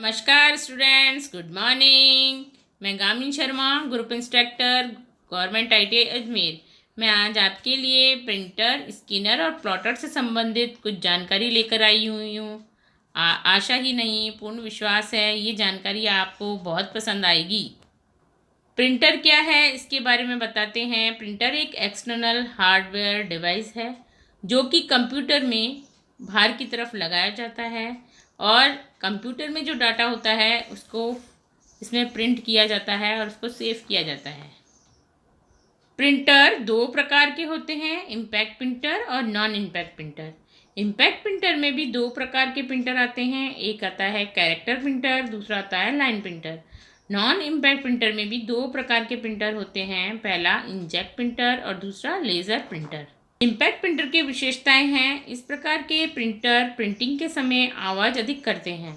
नमस्कार students, good morning. मैं Gamini Sharma, group instructor, government ITI Ajmer. मैं आज आपके लिए प्रिंटर, स्कैनर और प्लॉटर से संबंधित कुछ जानकारी लेकर आई हुई हूँ। आशा ही नहीं, पूर्ण विश्वास है ये जानकारी आपको बहुत पसंद आएगी। प्रिंटर क्या है इसके बारे में बताते हैं। प्रिंटर एक एक्सटर्नल हार्डवेयर डिवाइस है जो कि कंप्यूटर में बाहर की तरफ लगाया जाता है और कंप्यूटर में जो डाटा होता है उसको इसमें प्रिंट किया जाता है और उसको सेव किया जाता है। प्रिंटर दो प्रकार के होते हैं, इम्पैक्ट प्रिंटर और non impact printer. Impact printer में भी दो प्रकार के प्रिंटर आते हैं, एक आता है कैरेक्टर प्रिंटर, दूसरा आता है line printer. Non impact printer में भी दो प्रकार के प्रिंटर होते हैं, पहला इंकजेट प्रिंटर और दूसरा लेज़र प्रिंटर। इम्पैक्ट प्रिंटर की विशेषताएं हैं, इस प्रकार के प्रिंटर प्रिंटिंग के समय आवाज़ अधिक करते हैं।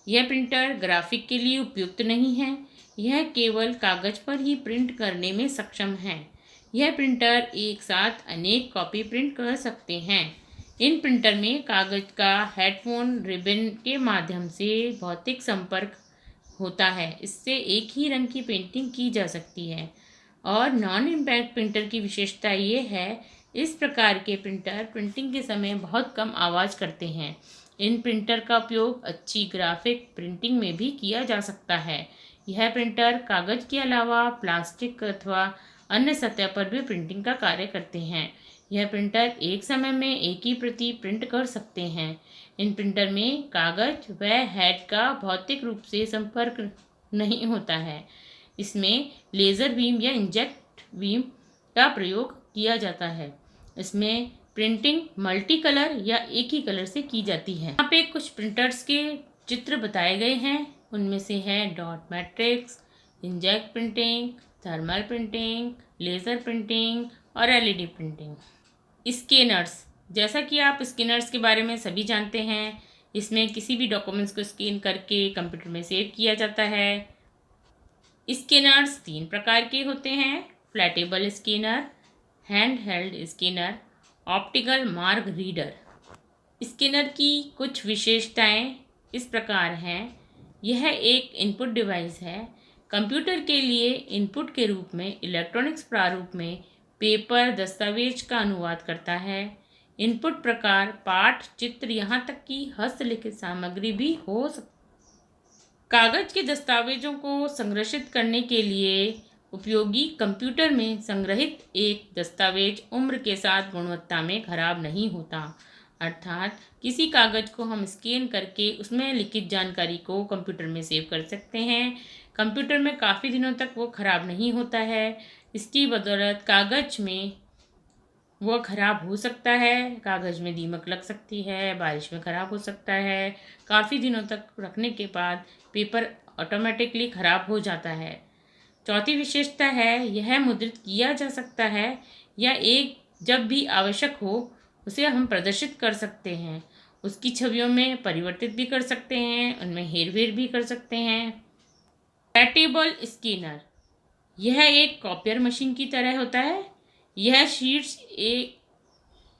यह प्रिंटर ग्राफिक के लिए उपयुक्त नहीं है, यह केवल कागज़ पर ही प्रिंट करने में सक्षम है। यह प्रिंटर एक साथ अनेक कॉपी प्रिंट कर सकते हैं। इन प्रिंटर में कागज़ का हेडफोन रिबन के माध्यम से भौतिक संपर्क होता है, इससे एक ही रंग की पेंटिंग की जा सकती है। और नॉन इम्पैक्ट प्रिंटर की विशेषता ये है, इस प्रकार के प्रिंटर प्रिंटिंग के समय बहुत कम आवाज़ करते हैं। इन प्रिंटर का उपयोग अच्छी ग्राफिक प्रिंटिंग में भी किया जा सकता है। यह प्रिंटर कागज़ के अलावा प्लास्टिक अथवा अन्य सतह पर भी प्रिंटिंग का कार्य करते हैं। यह प्रिंटर एक समय में एक ही प्रति प्रिंट कर सकते हैं। इन प्रिंटर में कागज़ व हेड का भौतिक रूप से संपर्क नहीं होता है। इसमें लेज़र बीम या इंजेक्ट बीम का प्रयोग किया जाता है। इसमें प्रिंटिंग मल्टी कलर या एक ही कलर से की जाती है। यहाँ पे कुछ प्रिंटर्स के चित्र बताए गए हैं, उनमें से है dot matrix, inject printing, thermal printing, laser printing और एलईडी प्रिंटिंग। स्कैनर्स, जैसा कि आप स्कैनर्स के बारे में सभी जानते हैं, इसमें किसी भी डॉक्यूमेंट्स को स्कैन करके कंप्यूटर में सेव किया जाता है। स्कैनर्स तीन प्रकार के होते हैं, flatbed scanner, hand held scanner, optical mark reader. Scanner की कुछ विशेषताएं इस प्रकार हैं। यह एक इनपुट डिवाइस है, कंप्यूटर के लिए इनपुट के रूप में इलेक्ट्रॉनिक्स प्रारूप में पेपर दस्तावेज का अनुवाद करता है। इनपुट प्रकार पाठ, चित्र, यहाँ तक कि हस्तलिखित सामग्री भी हो सकती है। कागज़ के दस्तावेजों को संरक्षित करने के लिए उपयोगी कंप्यूटर में संग्रहित एक दस्तावेज उम्र के साथ गुणवत्ता में खराब नहीं होता। अर्थात किसी कागज़ को हम स्कैन करके उसमें लिखित जानकारी को कंप्यूटर में सेव कर सकते हैं। कंप्यूटर में काफ़ी दिनों तक वो खराब नहीं होता है। इसकी बदौलत कागज़ में वो ख़राब हो सकता है, कागज़ में दीमक लग सकती है, बारिश में ख़राब हो सकता है। काफ़ी दिनों तक रखने के बाद पेपर ऑटोमेटिकली ख़राब हो जाता है। चौथी विशेषता है, यह मुद्रित किया जा सकता है या एक जब भी आवश्यक हो उसे हम प्रदर्शित कर सकते हैं। उसकी छवियों में परिवर्तित भी कर सकते हैं, उनमें हेरफेर भी कर सकते हैं। पोर्टेबल स्कैनर, यह एक कॉपियर मशीन की तरह होता है। यह शीट्स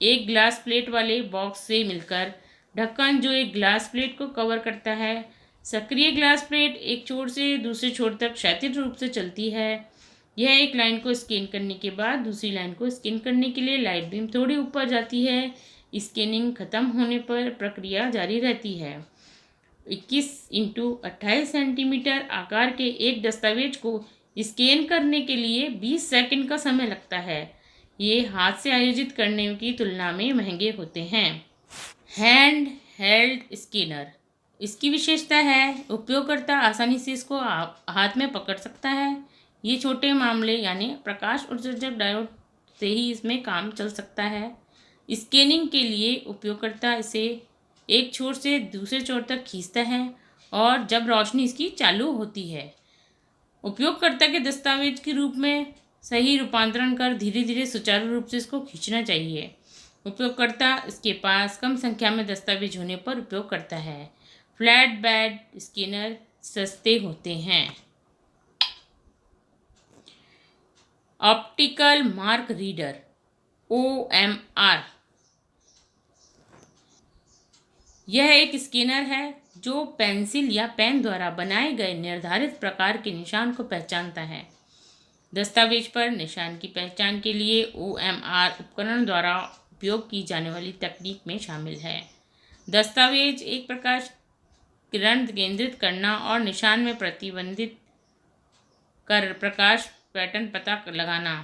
एक ग्लास प्लेट वाले बॉक्स से मिलकर ढक्कन जो एक ग्लास प्लेट को कवर करता है। सक्रिय ग्लास प्लेट एक छोर से दूसरे छोर तक क्षैतिज रूप से चलती है। यह एक लाइन को स्कैन करने के बाद दूसरी लाइन को स्कैन करने के लिए लाइट बीम थोड़ी ऊपर जाती है। स्कैनिंग खत्म होने पर प्रक्रिया जारी रहती है। 21x28 सेंटीमीटर आकार के एक दस्तावेज को स्कैन करने के लिए 20 सेकंड का समय लगता है। ये हाथ से आयोजित करने की तुलना में महंगे होते हैं। हैंड हेल्ड स्कैनर, इसकी विशेषता है उपयोगकर्ता आसानी से इसको हाथ में पकड़ सकता है। ये छोटे मामले यानी प्रकाश उत्सर्जक डायोड से ही इसमें काम चल सकता है। स्कैनिंग के लिए उपयोगकर्ता इसे एक छोर से दूसरे छोर तक खींचता है और जब रोशनी इसकी चालू होती है, उपयोगकर्ता के दस्तावेज के रूप में सही रूपांतरण कर धीरे धीरे सुचारू रूप से इसको खींचना चाहिए। उपयोगकर्ता इसके पास कम संख्या में दस्तावेज होने पर उपयोग करता है। फ्लैट बेड स्कैनर सस्ते होते हैं। ऑप्टिकल मार्क रीडर OMR, यह एक स्कैनर है जो पेंसिल या पेन द्वारा बनाए गए निर्धारित प्रकार के निशान को पहचानता है। दस्तावेज पर निशान की पहचान के लिए OMR उपकरण द्वारा उपयोग की जाने वाली तकनीक में शामिल है। दस्तावेज एक प्रकाश किरण केंद्रित करना और निशान में प्रतिबंधित कर प्रकाश पैटर्न पता लगाना।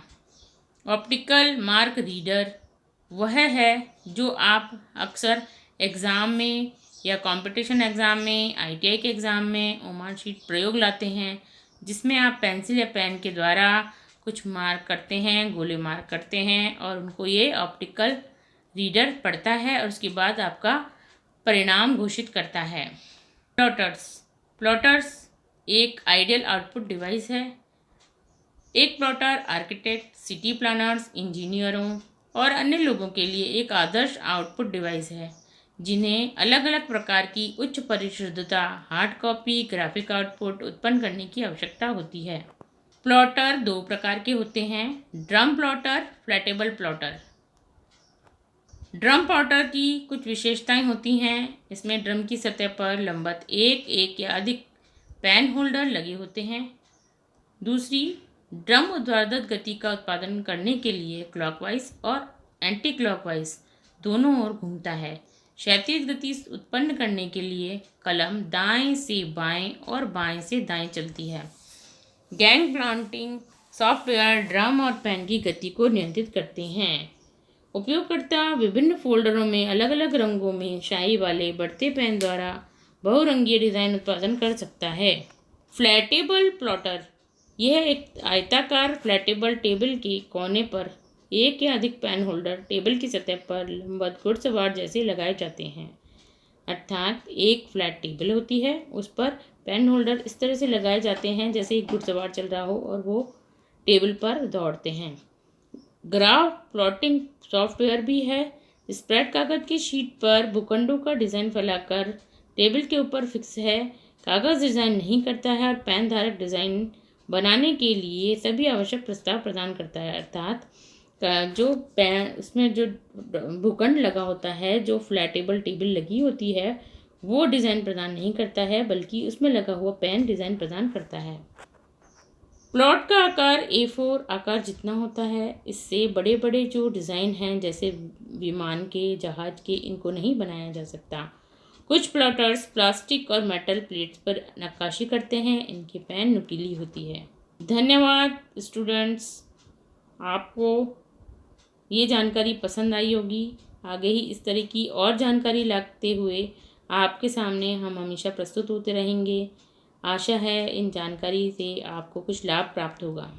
ऑप्टिकल मार्क रीडर वह है जो आप अक्सर एग्ज़ाम में या कंपटीशन एग्ज़ाम में, ITI के एग्ज़ाम में ओमार शीट प्रयोग लाते हैं, जिसमें आप पेंसिल या पेन के द्वारा कुछ मार्क करते हैं, गोले मार्क करते हैं और उनको ये ऑप्टिकल रीडर पढ़ता है और उसके बाद आपका परिणाम घोषित करता है। प्लॉटर्स एक आइडियल आउटपुट डिवाइस है। एक प्लॉटर आर्किटेक्ट, सिटी प्लानर्स, इंजीनियरों और अन्य लोगों के लिए एक आदर्श आउटपुट डिवाइस है, जिन्हें अलग अलग प्रकार की उच्च परिशुद्धता, हार्ड कॉपी, ग्राफिक आउटपुट उत्पन्न करने की आवश्यकता होती है। प्लॉटर दो प्रकार के होते हैं, drum plotter, flatbed plotter. Drum plotter की कुछ विशेषताएं होती हैं। इसमें ड्रम की सतह पर लंबवत एक या अधिक पेन होल्डर लगे होते हैं। दूसरी, ड्रम ऊर्ध्वाधर गति का उत्पादन करने के लिए क्लॉकवाइज और एंटी क्लॉकवाइज दोनों ओर घूमता है। क्षैतिज गति उत्पन्न करने के लिए कलम दाएं से बाएं और बाएं से दाएं चलती है। गैंग प्लॉटिंग सॉफ्टवेयर ड्रम और पेन की गति को नियंत्रित करते हैं। उपयोगकर्ता विभिन्न फोल्डरों में अलग अलग रंगों में स्याही वाले बढ़ते पेन द्वारा बहुरंगीय डिज़ाइन उत्पादन कर सकता है। फ्लैटेबल प्लॉटर यह एक आयताकार फ्लैटेबल टेबल के कोने पर एक या अधिक पेन होल्डर टेबल की सतह पर लंबवत घुड़सवार जैसे लगाए जाते हैं। अर्थात एक फ्लैट टेबल होती है, उस पर पेन होल्डर इस तरह से लगाए जाते हैं जैसे एक घुड़सवार चल रहा हो और वो टेबल पर दौड़ते हैं। ग्राफ प्लॉटिंग सॉफ्टवेयर भी है। स्प्रेड कागज़ की शीट पर भूखंडों का डिज़ाइन फैलाकर टेबल के ऊपर फिक्स है। कागज़ डिज़ाइन नहीं करता है और पेन धारक डिज़ाइन बनाने के लिए सभी आवश्यक प्रस्ताव प्रदान करता है। अर्थात जो पेन उसमें जो भूखंड लगा होता है, जो फ्लैटेबल टेबल लगी होती है, वो डिज़ाइन प्रदान नहीं करता है, बल्कि उसमें लगा हुआ पेन डिज़ाइन प्रदान करता है। प्लॉट का आकार A4 आकार जितना होता है। इससे बड़े बड़े जो डिज़ाइन हैं जैसे विमान के, जहाज के, इनको नहीं बनाया जा सकता। कुछ प्लॉटर्स प्लास्टिक और मेटल प्लेट्स पर नक्काशी करते हैं। इनकी पेन नुकीली होती है। धन्यवाद स्टूडेंट्स, आपको ये जानकारी पसंद आई होगी। आगे ही इस तरह की और जानकारी लाते हुए आपके सामने हम हमेशा प्रस्तुत होते रहेंगे। आशा है इन जानकारी से आपको कुछ लाभ प्राप्त होगा।